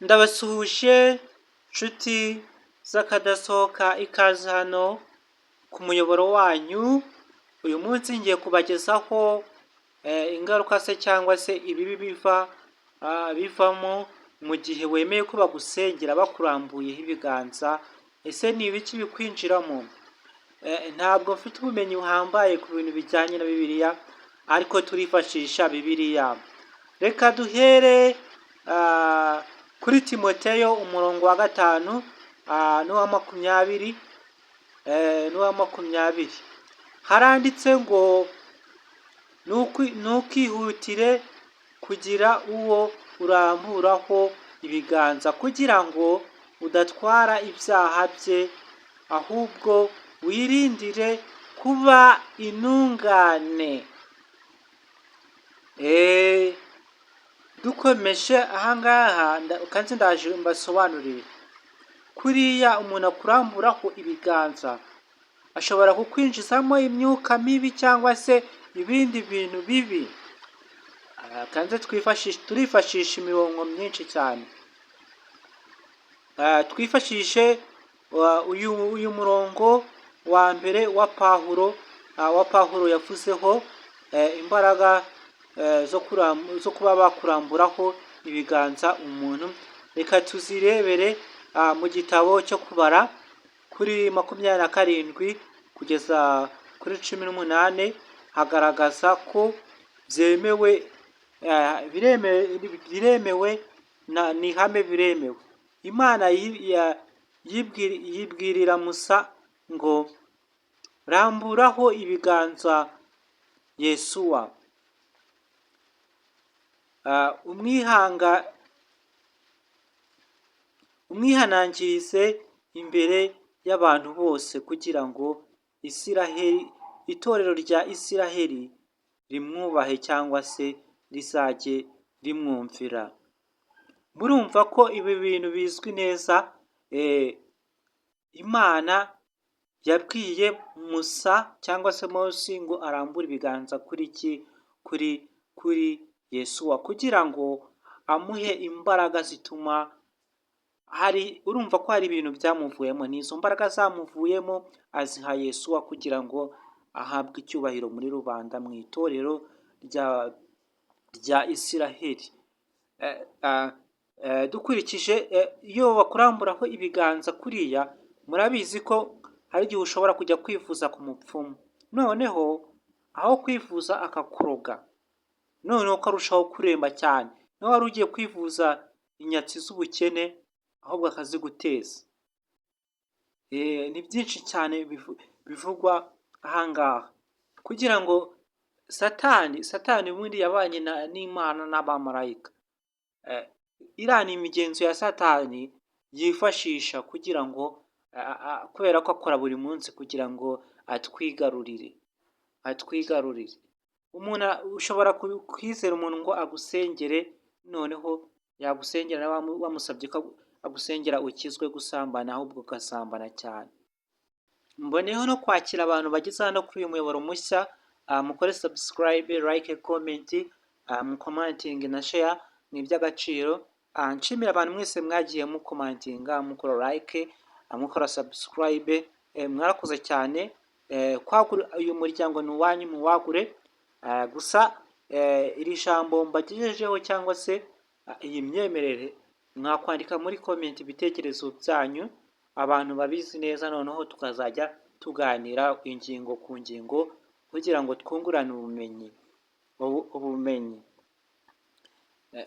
Ndabasuhuje nshuti z'akadasohoka, ikaze hano ku muyoboro wanyu. Uyu munsi ngiye kubagezaho ingaruka se cyangwa se ibibi bivamo mu gihe wemeye ko bagusengera bakurambuyeho ibiganza. Ese ni ibiki bikwinjiramo? Ntabwo mfite ubumenyi buhambaye ku bintu bijyanye na Bibiliya, ariko turifashisha Bibiliya. Reka duhere kuri Timoteyo umurongo wa 5 n'uwa 20 haranditse ngo ntukihutire kugira uwo uramburaho ibiganza kugira ngo udatwara ibyaha bye, ahubwo wirindire kuba intungane. Dukomeje ahangaha kandi ndaje mbasobanurire. Kuriya umuntu akuramburaho ibiganza ashobora kukwinjizamo imyuka mibi cyangwa se ibindi bintu bibi. Kandi turifashisha imirongo myinshi cyane. Twifashishe uyu murongo wa mbere wa Pawulo yavuzeho imbaraga zo kuba bakuramburaho ibiganza umuntu. Reka tuzirebere mu gitabo cyo kubara kuri 27 kugeza kuri 18 hagaragaza ko byemewe, biremewe, ni ihame biremewe. Imana yibwirira Musa ngo ramburaho ibiganza Yesuwa, umwihanangirize imbere y'abantu bose kugira ngo itorero rya Isiraheli rimwubahe cyangwa se rizajye rimwumvira. Murumva ko ibi bintu bizwi neza. Imana yabwiye Musa cyangwa se Mose ngo arambure ibiganza kuri Yesuwa kugira ngo amuhe imbaraga zituma urumva ko hari ibintu byamuvuyemo, n'izo mbaraga zamuvuyemo aziha Yesuwa kugira ngo ahabwe icyubahiro muri rubanda mu itorero rya Isiraheli. Dukurikije iyo bakuramburaho ibiganza kuriya, murabizi ko hari igihe ushobora kujya kwifuza ku mupfumu, noneho aho kwifuza akakuroga, noneho ukarushaho kuremba cyane. Niba wari ugiye kwivuza inyatsi z'ubukene ahubwo akaziguteza. Ni byinshi cyane bivugwa ahangaha kugira ngo satani ubundi yabanye n'Imana n'abamarayika. Iriya ni imigenzo ya satani yifashisha kugira ngo kubera ko akora buri munsi kugira ngo atwigarurire. Umuntu ushobora kwizera umuntu ngo agusengere, noneho yagusengera wamusabye ko agusengera ukizwe gusambana, ahubwo ugasambana cyane. Mboneyeho no kwakira abantu bageze hano kuri uyu muyoboro mushya. Mukore subscribe, like, comment, mukomantinge na share, ni iby'agaciro. Nshimira abantu mwese mwagiye mukomantinga, mukora like, mukora subscribe. Mwarakoze cyane. Uyu muryango ni uwanyu, muwagure. Gusa iri jambo mbagejejeho cyangwa se iyi myemerere, mwakwandika muri comment ibitekerezo byanyu, abantu babizi neza, noneho tukazajya tuganira ingingo ku ngingo kugira ngo twungurane ubumenyi.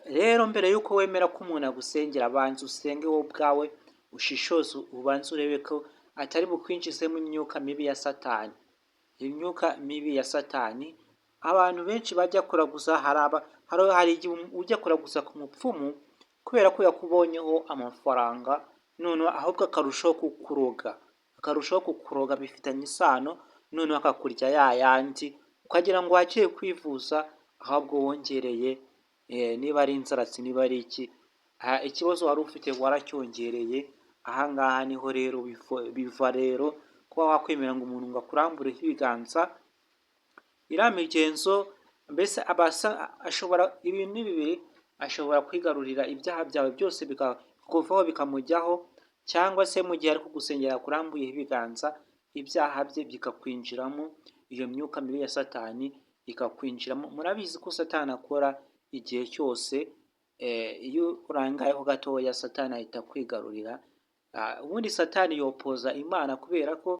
Rero mbere y'uko wemera ko umuntu agusengera, banza usenge wowe ubwawe, ushishoze, ubanze urebe ko atari bukwinjizemo imyuka mibi ya satani. Imyuka mibi ya satani, abantu benshi bajya kuraguza, hari igihe ujya kuraguza ku mupfumu kubera ko yakubonyeho amafaranga, noneho ahubwo akarushaho kukuroga, bifitanye isano, noneho akakurya yayandi, ukagira ngo wagiye kwivuza, ahubwo wongereye, niba ari inzaratsi, niba ari iki, ikibazo wari ufite waracyongereye. Ahangaha niho rero biva rero kuba wakwemera ngo umuntu ngo akurambureho ibiganza. Iriya migenzo mbese ashobora ibintu bibiri, ashobora kwigarurira ibyaha byawe byose bikakuvaho bikamujyaho, cyangwa se mu gihe ari kugusengera akurambuyeho ibiganza, ibyaha bye bikakwinjiramo, iyo myuka mibi ya Satani ikakwinjiramo. Murabizi ko Satani akora igihe cyose, iyo urangayeho gatoya Satani ahita akwigarurira. Ubundi Satani yopoza Imana kubera ko